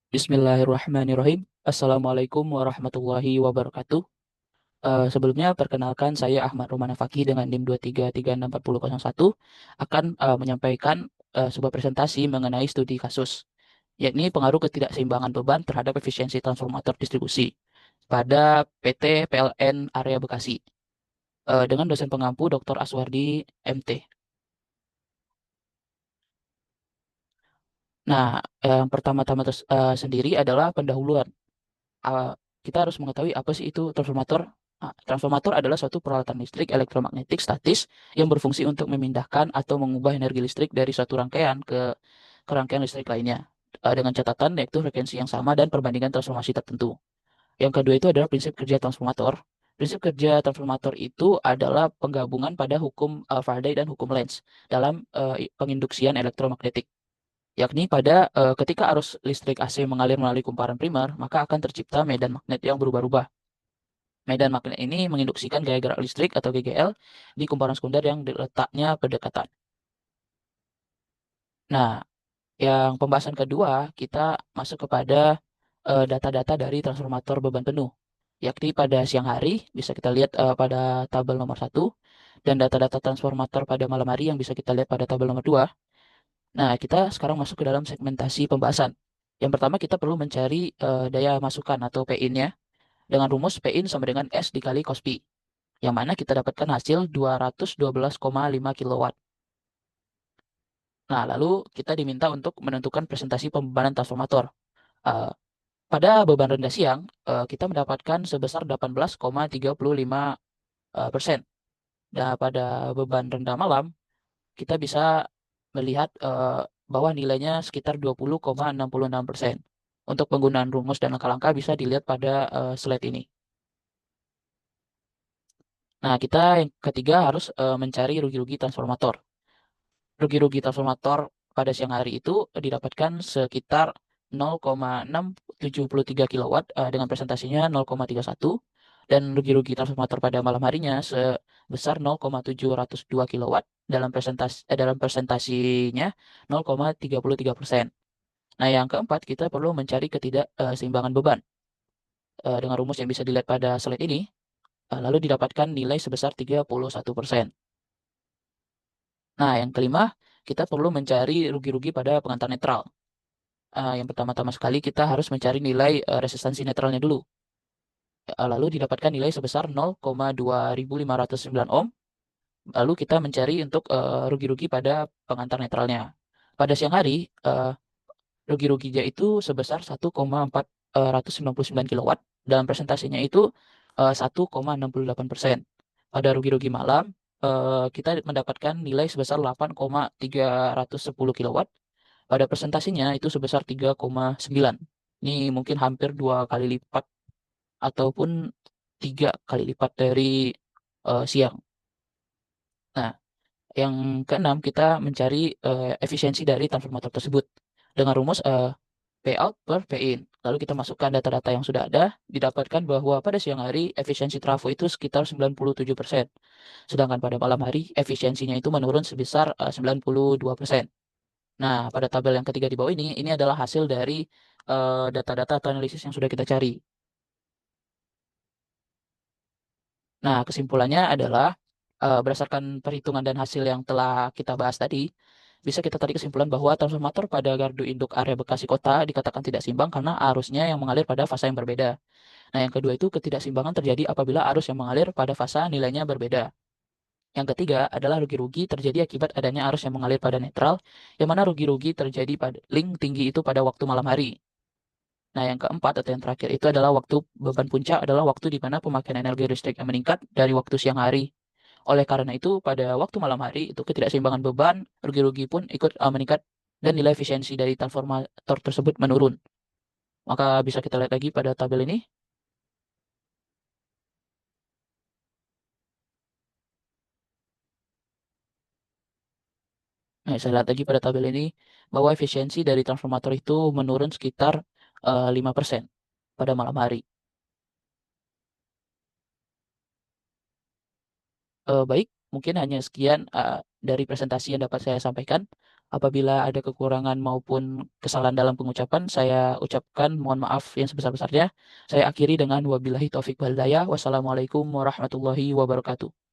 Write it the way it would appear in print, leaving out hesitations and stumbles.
Bismillahirrahmanirrahim. Assalamualaikum warahmatullahi wabarakatuh. Sebelumnya perkenalkan saya Ahmad Rumana Fakih dengan NIM 2336401 akan menyampaikan sebuah presentasi mengenai studi kasus, yakni pengaruh ketidakseimbangan beban terhadap efisiensi transformator distribusi pada PT PLN Area Bekasi dengan dosen pengampu Dr. Aswardi MT. Nah, yang pertama-tama sendiri adalah pendahuluan. uh, Kita harus mengetahui apa sih itu transformator. Transformator adalah suatu peralatan listrik elektromagnetik statis yang berfungsi untuk memindahkan atau mengubah energi listrik dari suatu rangkaian ke rangkaian listrik lainnya. Dengan catatan yaitu frekuensi yang sama dan perbandingan transformasi tertentu. Yang kedua itu adalah prinsip kerja transformator. Prinsip kerja transformator itu adalah penggabungan pada hukum Faraday dan hukum Lenz dalam penginduksian elektromagnetik, yakni pada ketika arus listrik AC mengalir melalui kumparan primer, maka akan tercipta medan magnet yang berubah-ubah. Medan magnet ini menginduksikan gaya gerak listrik atau GGL di kumparan sekunder yang letaknya berdekatan. Nah, yang pembahasan kedua, kita masuk kepada data-data dari transformator beban penuh, yakni pada siang hari, bisa kita lihat pada tabel nomor 1, dan data-data transformator pada malam hari yang bisa kita lihat pada tabel nomor 2. Nah, kita sekarang masuk ke dalam segmentasi pembahasan. Yang pertama kita perlu mencari daya masukan atau P-in-nya dengan rumus P-in sama dengan S dikali cos pi, yang mana kita dapatkan hasil 212,5 kW. Nah, lalu kita diminta untuk menentukan presentasi pembebanan transformator. Eh, Pada beban rendah siang, kita mendapatkan sebesar 18,35%. Dan pada beban rendah malam, kita bisa melihat bahwa nilainya sekitar 20,66%. Untuk penggunaan rumus dan langkah-langkah bisa dilihat pada slide ini. Nah, kita yang ketiga harus mencari rugi-rugi transformator. Rugi-rugi transformator pada siang hari itu didapatkan sekitar 0,673 kW dengan presentasinya 0,31, dan rugi-rugi transformator pada malam harinya sebesar 0,702 kW dalam presentasinya 0,33%. Nah, yang keempat kita perlu mencari ketidakseimbangan beban dengan rumus yang bisa dilihat pada slide ini, lalu didapatkan nilai sebesar 31%. Nah, yang kelima, kita perlu mencari rugi-rugi pada pengantar netral. Yang pertama-tama sekali kita harus mencari nilai resistansi netralnya dulu. Lalu didapatkan nilai sebesar 0,2509 ohm. Lalu kita mencari untuk rugi-rugi pada pengantar netralnya. Pada siang hari, rugi-ruginya itu sebesar 1,499 kW. Dalam presentasinya itu 1,68%. Pada rugi-rugi malam, kita mendapatkan nilai sebesar 8,310 kW. Pada presentasinya itu sebesar 3,9. Ini mungkin hampir 2 kali lipat ataupun 3 kali lipat dari siang. Nah, yang keenam kita mencari efisiensi dari transformator tersebut dengan rumus P out per P in. Lalu kita masukkan data-data yang sudah ada, didapatkan bahwa pada siang hari efisiensi trafo itu sekitar 97%. Sedangkan pada malam hari efisiensinya itu menurun sebesar 92%. Nah, pada tabel yang ketiga di bawah ini adalah hasil dari data-data atau analisis yang sudah kita cari. Nah, kesimpulannya adalah berdasarkan perhitungan dan hasil yang telah kita bahas tadi, bisa kita tarik kesimpulan bahwa transformator pada gardu induk area Bekasi Kota dikatakan tidak seimbang karena arusnya yang mengalir pada fasa yang berbeda. Nah, yang kedua itu ketidakseimbangan terjadi apabila arus yang mengalir pada fasa nilainya berbeda. Yang ketiga adalah rugi-rugi terjadi akibat adanya arus yang mengalir pada netral, yang mana rugi-rugi terjadi pada link tinggi itu pada waktu malam hari. Nah, yang keempat atau yang terakhir itu adalah waktu beban puncak adalah waktu di mana pemakaian energi listrik yang meningkat dari waktu siang hari. Oleh karena itu, pada waktu malam hari itu ketidakseimbangan beban, rugi-rugi pun ikut meningkat dan nilai efisiensi dari transformator tersebut menurun. Maka bisa kita lihat lagi pada tabel ini. Nah, saya lihat lagi pada tabel ini bahwa efisiensi dari transformator itu menurun sekitar 5% pada malam hari. Baik, mungkin hanya sekian dari presentasi yang dapat saya sampaikan. Apabila ada kekurangan maupun kesalahan dalam pengucapan, saya ucapkan mohon maaf yang sebesar-besarnya. Saya akhiri dengan wabillahi taufik wal hidayah. Wassalamualaikum warahmatullahi wabarakatuh.